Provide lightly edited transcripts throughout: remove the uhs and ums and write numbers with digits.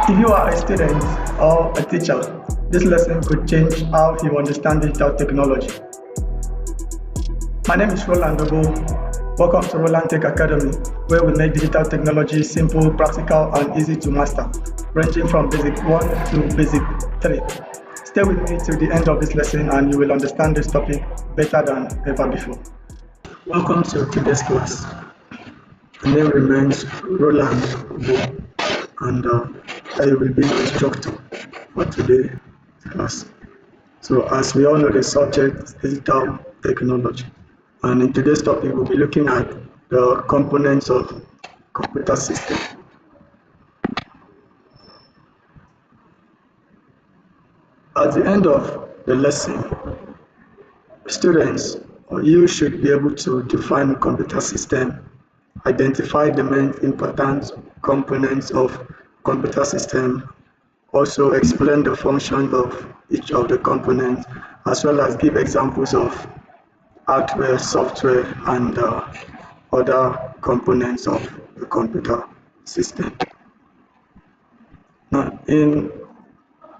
If you are a student or a teacher, this lesson could change how you understand digital technology. My name is Roland. Welcome to Roland Tech Academy, where we make digital technology simple, practical, and easy to master, ranging from Basic 1 to Basic 3. Stay with me till the end of this lesson and you will understand this topic better than ever before. Welcome to today's class. My name remains Roland and I will be the instructor for today's class. So as we all know, the subject is digital technology. And in today's topic, we'll be looking at the components of computer system. At the end of the lesson, students, you should be able to define a computer system, identify the main important components of computer system, also explain the function of each of the components, as well as give examples of hardware, software, and other components of the computer system. Now, in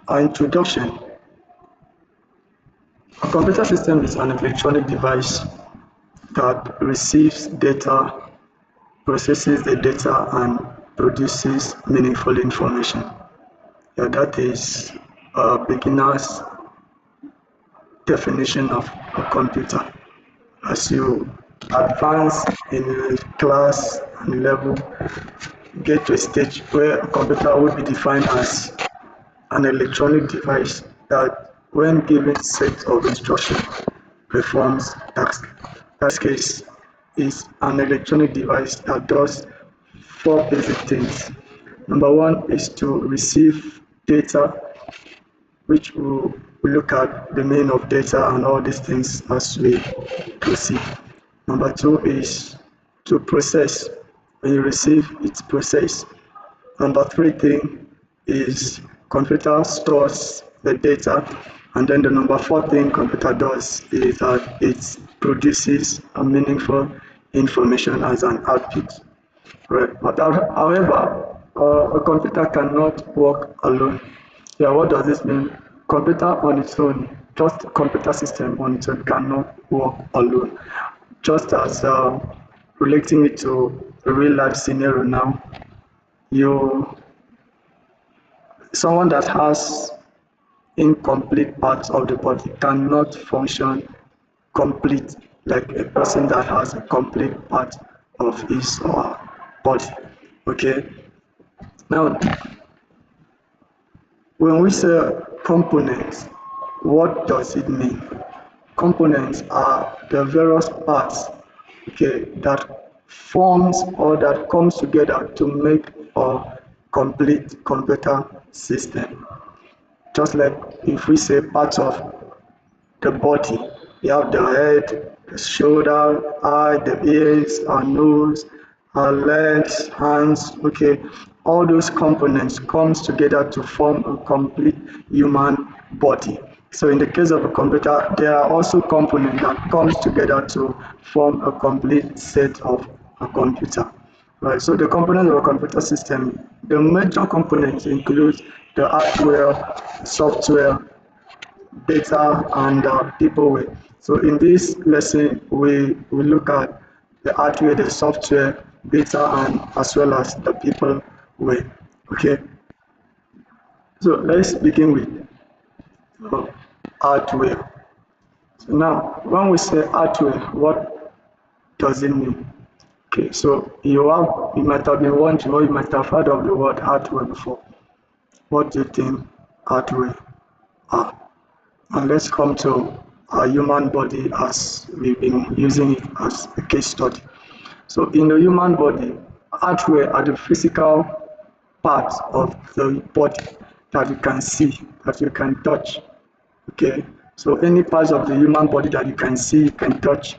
our introduction, a computer system is an electronic device that receives data, processes the data, and produces meaningful information. That is a beginner's definition of a computer. As you advance in a class and level, get to a stage where a computer will be defined as an electronic device that, when given set of instructions, performs tasks. That case is an electronic device that does four basic things. Number one is to receive data, which will look at the meaning of data and all these things as we proceed. Number two is to process. When you receive, it's processed. Number three thing is computer stores the data, and then the number four thing computer does is that it produces a meaningful information as an output. Right. But however, a computer cannot work alone. Yeah, what does this mean? Computer on its own, just a computer system on its own cannot work alone. Just as relating it to a real life scenario now, someone that has incomplete parts of the body cannot function complete like a person that has a complete part of his or her body. Okay. Now, when we say components, what does it mean? Components are the various parts, okay, that forms or that comes together to make a complete computer system. Just like if we say parts of the body, you have the head, the shoulder, eye, the ears, our nose, our legs, hands, okay. All those components comes together to form a complete human body. So in the case of a computer, there are also components that comes together to form a complete set of a computer. Right. So the components of a computer system, the major components include the hardware, software, data, and people. So in this lesson, we look at the hardware, the software, data, and as well as the people way. Okay. So let's begin with hardware. So now, when we say hardware, what does it mean? Okay, so you might have been wondering, or you might have heard of the word hardware before. What do you think hardware are? And let's come to our human body as we've been using it as a case study. So in the human body, hardware are the physical parts of the body that you can see, that you can touch. Okay, so any parts of the human body that you can see, you can touch,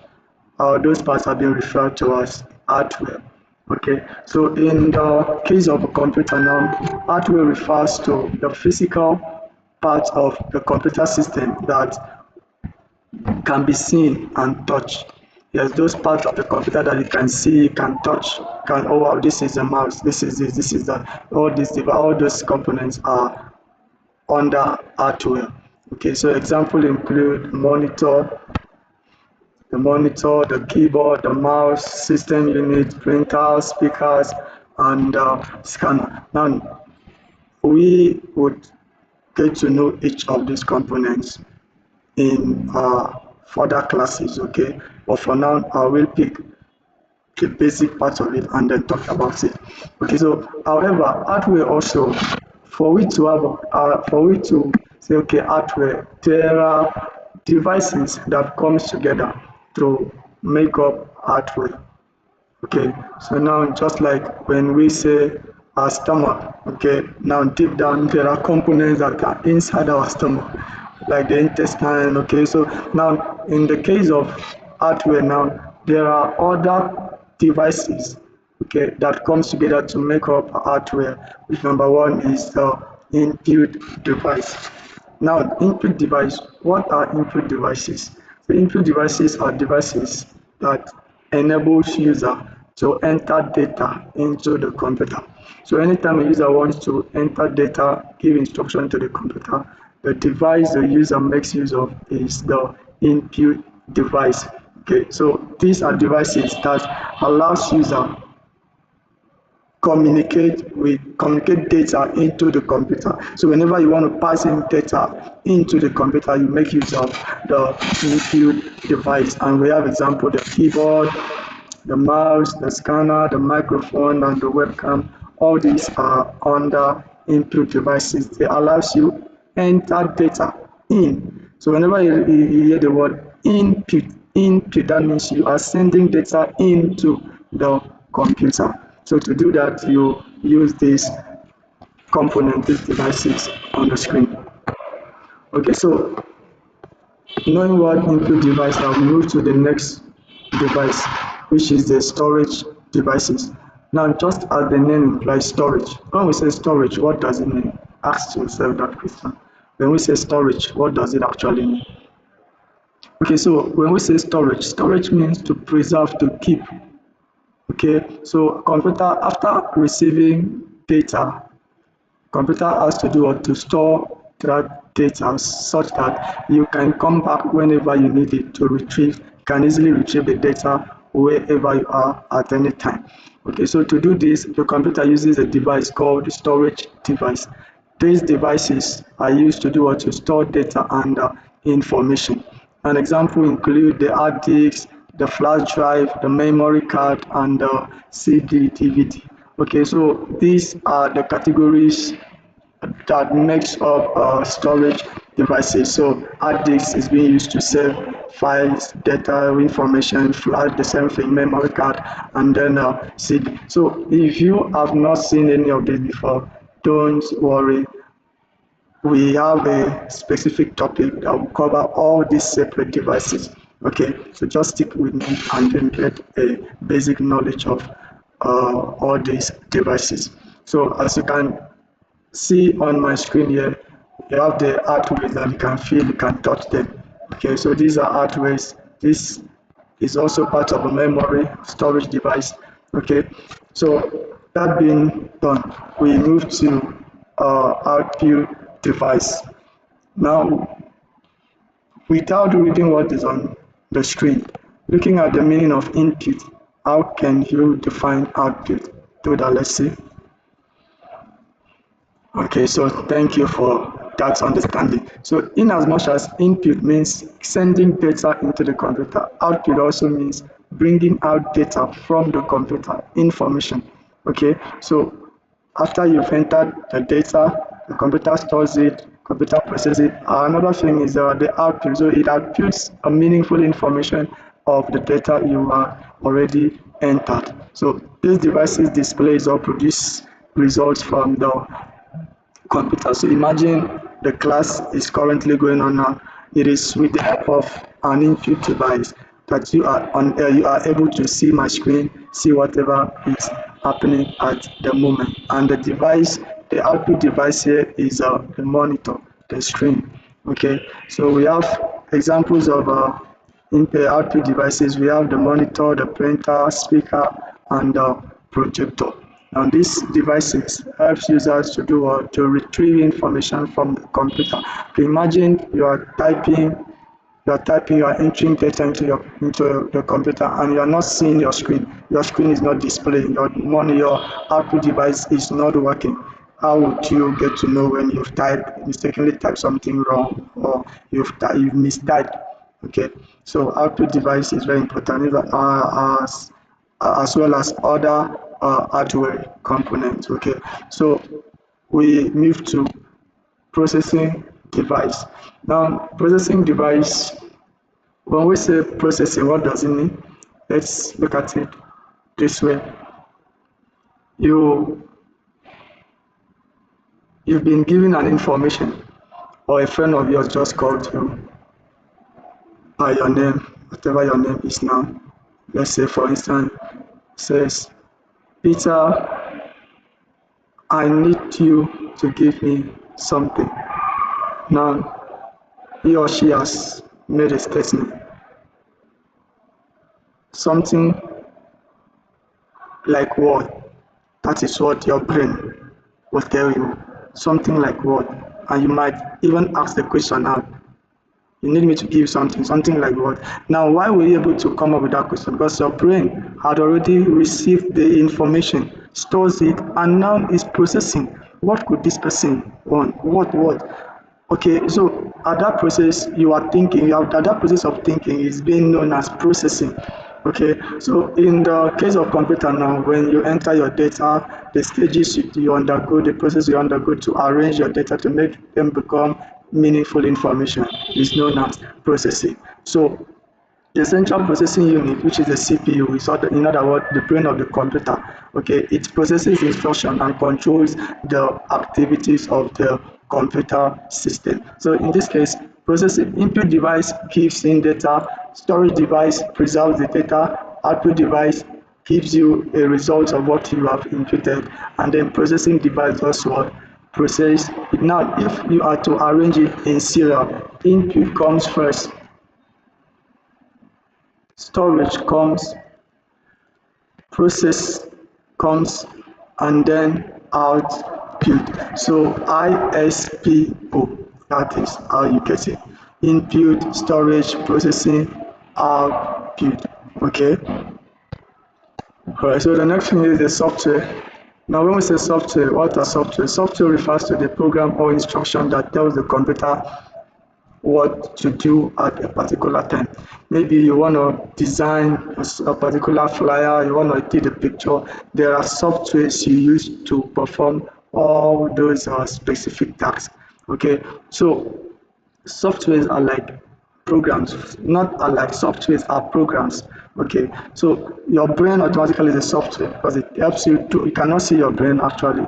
those parts have been referred to as hardware. Okay, so in the case of a computer now, hardware refers to the physical parts of the computer system that can be seen and touched. Yes, those parts of the computer that you can see, you can touch, can, oh wow, this is a mouse, this is this, this is that. All those components are under hardware. Okay, so example include monitor, the keyboard, the mouse, system unit, printer, speakers, and scanner. Now, we would get to know each of these components in further classes, okay? But for now, I will pick the basic part of it and then talk about it. Okay, so however, hardware also, for we to say, okay, hardware, there are devices that comes together to make up hardware. Okay, so now just like when we say our stomach, okay, now deep down there are components that are inside our stomach, like the intestine, okay. So now in the case of hardware now, there are other devices, okay, that comes together to make up hardware, which number one is the input device. Now, input device, what are input devices? The input devices are devices that enables user to enter data into the computer. So anytime a user wants to enter data, give instruction to the computer, the device the user makes use of is the input device. Okay, so these are devices that allows user communicate data into the computer. So whenever you want to pass in data into the computer, you make use of the input device. And we have example, the keyboard, the mouse, the scanner, the microphone, and the webcam. All these are under input devices. They allows you enter data in. So whenever you hear the word input, that means you are sending data into the computer. So to do that, you use this component, these devices on the screen. Okay, so knowing what input device, now we move to the next device, which is the storage devices. Now, just as the name implies, storage. When we say storage, what does it mean? Ask yourself that question. When we say storage, what does it actually mean? Okay, so when we say storage, storage means to preserve, to keep. Okay, so computer, after receiving data, computer has to do what, to store that data such that you can come back whenever you need it to retrieve, can easily retrieve the data wherever you are at any time. Okay, so to do this, the computer uses a device called the storage device. These devices are used to do what, to store data and information. An example include the hard disk, the flash drive, the memory card, and the CD, DVD. Okay, so these are the categories that makes up storage devices. So hard disk is being used to save files, data, information, flash, the same thing, memory card, and then CD. So if you have not seen any of this before, don't worry. We have a specific topic that will cover all these separate devices. Okay, so just stick with me and then get a basic knowledge of all these devices. So as you can see on my screen here, you have the artways that you can feel, you can touch them. Okay, so these are artways. This is also part of a memory storage device. Okay, so that being done, we move to output device. Now, without reading what is on the screen, looking at the meaning of input, how can you define output? Do that, let's see. Okay, so thank you for that understanding. So in as much as input means sending data into the computer, output also means bringing out data from the computer, information. Okay, so after you've entered the data, the computer stores it, computer processes it. Another thing is the output. So it outputs a meaningful information of the data you are already entered. So these devices displays or produce results from the computer. So imagine the class is currently going on now. It is with the help of an input device that you are able to see my screen, see whatever is happening at the moment. And the device, the output device here is the monitor, the screen. Okay, so we have examples of output devices, we have the monitor, the printer, speaker, and the projector. Now, these devices helps users to do to retrieve information from the computer. Okay, imagine you are entering data into the computer, and you are not seeing your screen. Your screen is not displaying. Your output device is not working. How would you get to know when you've mistakenly typed something wrong, or you've mistyped? Okay, so output device is very important, as well as other hardware components. Okay, so we move to processing device. Now, processing device, when we say processing, what does it mean? Let's look at it this way. You've been given an information, or a friend of yours just called you by your name, whatever your name is now. Let's say, for instance, says, Peter, I need you to give me something. Now, he or she has made a statement. Something like what? That is what your brain will tell you. Something like what? And you might even ask the question out. You need me to give something like what? Now, why were you able to come up with that question? Because your brain had already received the information, stores it, and now is processing. What could this person want? What? Okay, so at that process, at that process of thinking is being known as processing. Okay, so in the case of computer now, when you enter your data, the stages you undergo, the process you undergo to arrange your data to make them become meaningful information is known as processing. So the central processing unit, which is the CPU, is in other words the brain of the computer. Okay, it processes instruction and controls the activities of the computer system. So in this case, processing input device gives in data, storage device preserves the data, output device gives you a result of what you have inputted, and then processing device also process it. Now, if you are to arrange it in serial, input comes first, storage comes, process comes, and then output. So ISPO, that is how you get it. Input, storage, processing, output. Okay. Alright, so the next thing is the software. Now, when we say software, what are software? Software refers to the program or instruction that tells the computer what to do at a particular time. Maybe you want to design a particular flyer, you want to take the picture. There are softwares you use to perform all those specific tasks. Okay, so softwares are like programs, not are like softwares are programs. Okay, so your brain automatically is a software because it helps you to, you cannot see your brain actually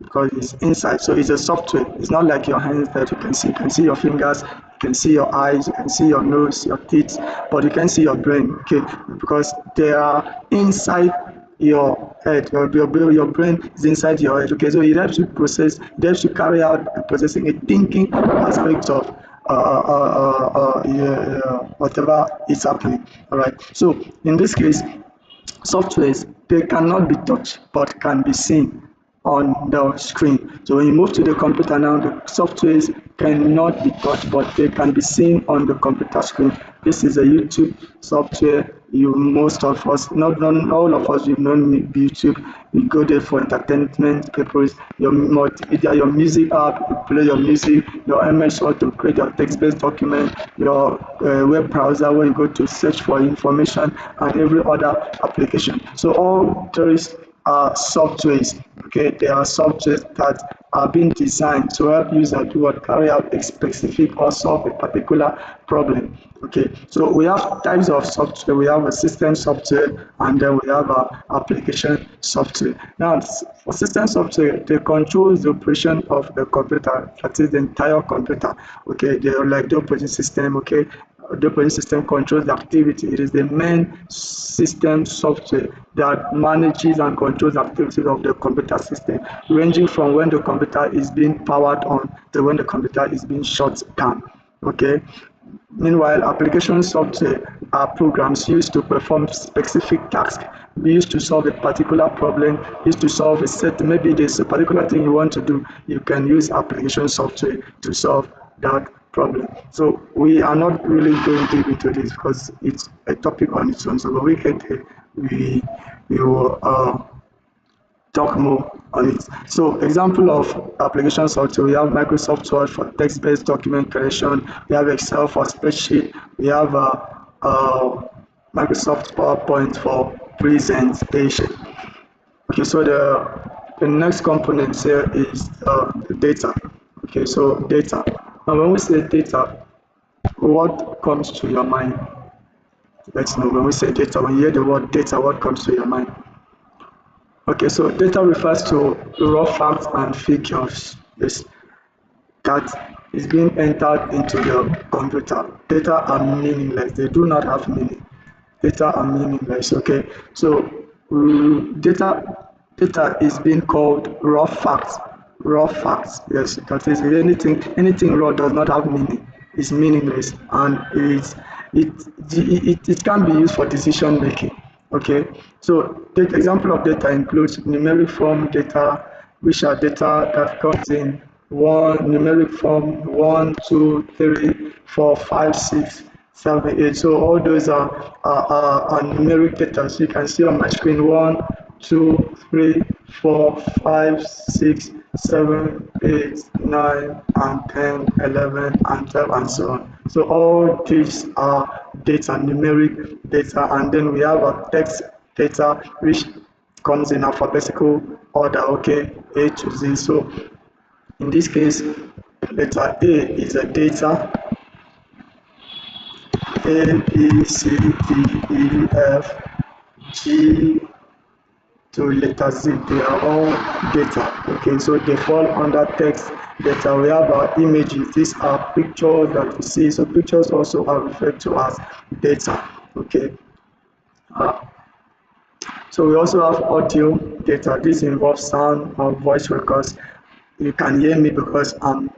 because it's inside, so it's a software. It's not like your hands that you can see your fingers, you can see your eyes, you can see your nose, your teeth, but you can't see your brain. Okay, because they are inside your head. Your brain is inside your head. Okay, so it helps you process, it helps you carry out processing, a thinking aspect of whatever is happening. All right, so in this case, softwares, they cannot be touched but can be seen on the screen. So when you move to the computer now, the softwares cannot be touched but they can be seen on the computer screen. This is a YouTube software. Most of us, not all of us, we've known YouTube. You go there for entertainment purpose. Your multimedia, your music app, you play your music. Your MS Word to create your text-based document. Your web browser where you go to search for information, and every other application. So all these are softwares. Okay, they are softwares that are being designed to help users to carry out a specific or solve a particular problem. Okay, so we have types of software. We have a system software, and then we have a application software. Now, for system software, they control the operation of the computer, that is the entire computer. Okay, they are like the operating system. Okay, the operating system controls the activity. It is the main system software that manages and controls the activities of the computer system, ranging from when the computer is being powered on to when the computer is being shut down. Okay, Meanwhile, application software are programs used to perform specific tasks, used to solve a particular problem, used to solve a set, maybe there's a particular thing you want to do, you can use application software to solve that problem. So we are not really going deep into this because it's a topic on its own. So when we get there, we will talk more on it. So example of application software, we have Microsoft Word for text-based document creation, we have Excel for spreadsheet, we have Microsoft PowerPoint for presentation. Okay, so the next component here is data. Okay, so data. Now when we say data, what comes to your mind? Let's know when we say data, when you hear the word data, what comes to your mind? Okay, so data refers to raw facts and figures, yes, that is being entered into the computer. Data are meaningless, they do not have meaning. Data are meaningless, okay? So data is being called raw facts. Raw facts, yes, that is anything raw does not have meaning, is meaningless, and it can be used for decision making. Okay, so the example of data includes numeric form data, which are data that comes in one numeric form 1, 2, 3, 4, 5, 6, 7, 8. So all those are numeric data. So you can see on my screen 1, 2, 3, 4, 5, 6, 7, 8, 9, and 10, 11, and 12, and so on. So all these are data, numeric data, and then we have a text data which comes in alphabetical order, okay, A to Z. So in this case, letter A is a data, A, B, C, D, E, F, G to letter Z. They are all data. Okay, so they fall under text data. We have our images. These are pictures that we see. So pictures also are referred to as data. Okay. So we also have audio data. This involves sound or voice records. You can hear me because I'm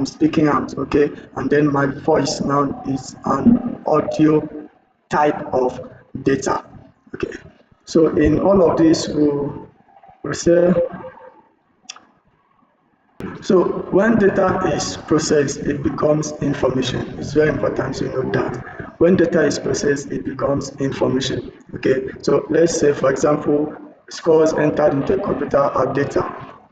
speaking out, okay, and then my voice now is an audio type of data, okay. So in all of this, we say, so when data is processed, it becomes information. It's very important to know that. When data is processed, it becomes information. Okay, so let's say, for example, scores entered into a computer are data,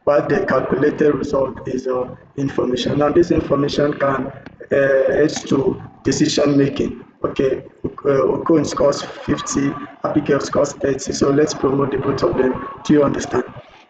while the calculated result is information. Now, this information can aid to decision making. Okay, Okon scores 50, Abigail scores 30. So let's promote the both of them. Do you understand?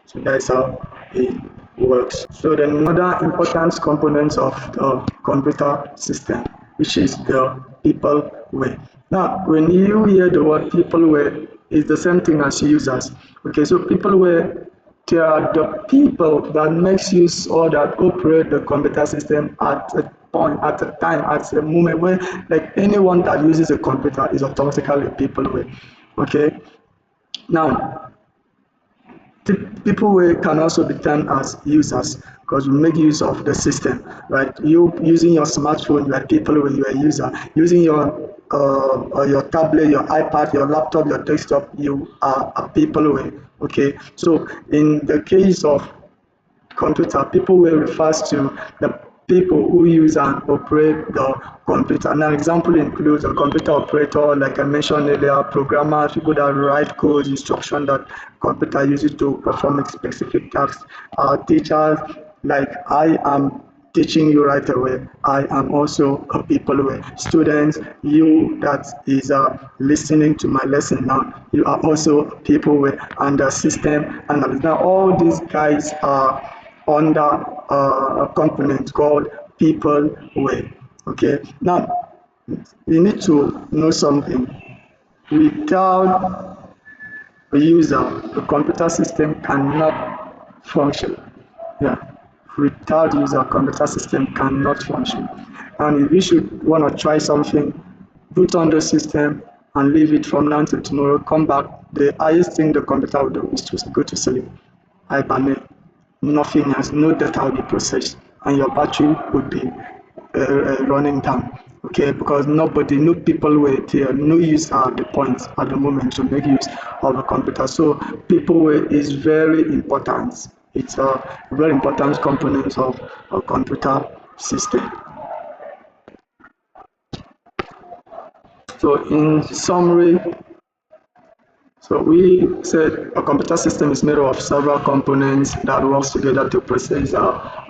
So that's how it works. So the another important component of the computer system, which is the peopleware. Now, when you hear the word peopleware, it's the same thing as users. Okay, so peopleware, they are the people that makes use or that operate the computer system at a point, at a time, at a moment where, like, anyone that uses a computer is automatically a peopleware. Okay, now people can also be termed as users because we make use of the system, right? You using your smartphone, you are people when you are a user. Using your tablet, your iPad, your laptop, your desktop, you are a people way. Okay, so in the case of computer, people will refers to the people who use and operate the computer. Now, example includes a computer operator, like I mentioned earlier, programmers, people that write code, instruction that computer uses to perform a specific task. Teachers, like I am teaching you right away. I am also a people way. Students, you that is listening to my lesson now, you are also people way. And the system analyst. Now, all these guys are under a component called people way. Okay, now you need to know something. Without a user, the computer system cannot function. Yeah, without user, computer system cannot function. And if you should want to try something, boot on the system and leave it from now till tomorrow, come back, the highest thing the computer will do is to go to sleep. Hibernate. Nothing else, no data will be processed, and your battery would be running down. Okay, because no people were there, no use at the point at the moment to make use of the computer. So people were is very important. It's a very important component of a computer system. So in summary, so we said a computer system is made up of several components that works together to process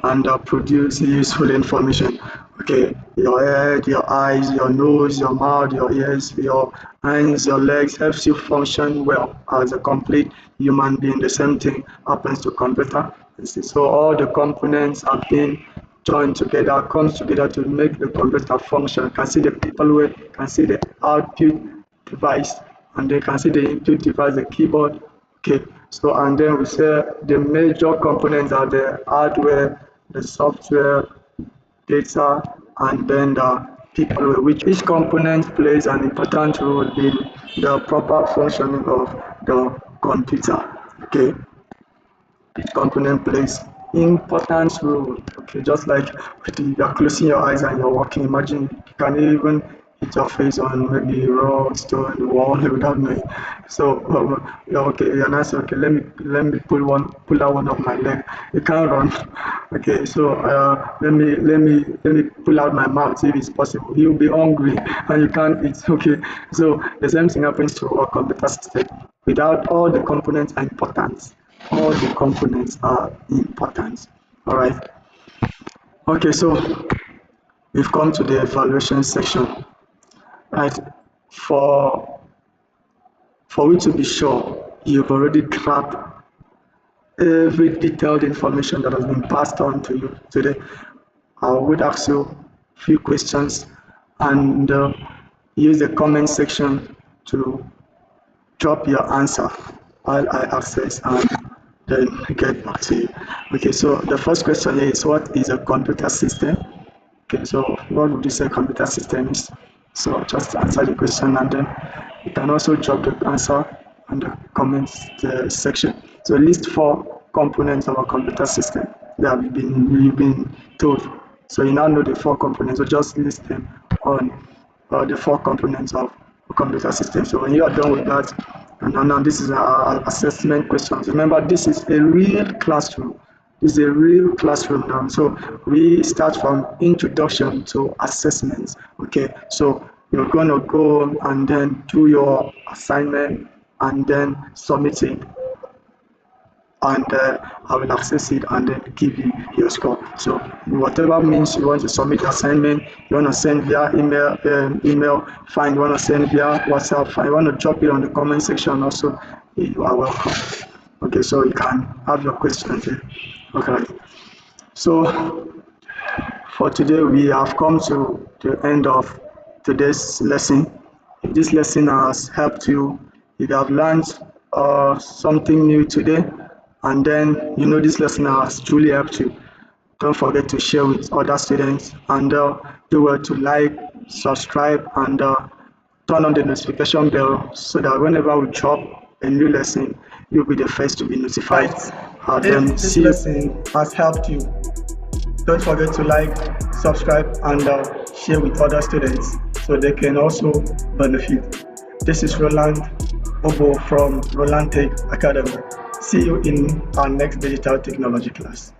and produce useful information. Okay, your head, your eyes, your nose, your mouth, your ears, your hands, your legs helps you function well as a complete human being. The same thing happens to computer. So all the components are being joined together, comes together to make the computer function. You can see the people who can see the output device, and they can see the input device, the keyboard. Okay, so and then we say the major components are the hardware, the software, data, and then the people, which each component plays an important role in the proper functioning of the computer. Okay, each component plays important role. Okay, just like you are closing your eyes and you're walking, imagine you can even hit your face on maybe rock, stone, wall without knowing. So yeah, okay, you're nice. Okay, let me pull out one of my leg. You can't run. Okay, so let me pull out my mouth if it's possible. You'll be hungry and you can't eat. Okay, so the same thing happens to our computer system. Without all the components are important. All the components are important. All right. Okay, so we've come to the evaluation section. Right. For for you to be sure you've already grabbed every detailed information that has been passed on to you today, I would ask you a few questions and use the comment section to drop your answer while I access and then get back to you. Okay, so the first question here is, what is a computer system? Okay, so what would you say computer system is? So just answer the question, and then you can also drop the answer in the comments section. So list 4 components of a computer system that you've been told. So you now know the 4 components. So just list them on the 4 components of a computer system. So when you are done with that, and now this is our assessment questions. Remember, this is a real classroom. This is a real classroom now. So we start from introduction to assessments. Okay, so you're gonna go and then do your assignment and then submit it, and I will access it and then give you your score. So whatever means you want to submit the assignment, you want to send via email, fine. You want to send via WhatsApp, fine. You want to drop it on the comment section also, you are welcome. Okay, so you can have your questions here. Okay, so for today we have come to the end of today's lesson. If this lesson has helped you, if you have learned something new today, and then you know this lesson has truly helped you, don't forget to share with other students, and do well to like, subscribe, and turn on the notification bell so that whenever we drop a new lesson, you'll be the first to be notified. If this lesson has helped you, don't forget to like, subscribe, and share with other students so they can also benefit. This is Roland Obo from Roland Tech Academy. See you in our next digital technology class.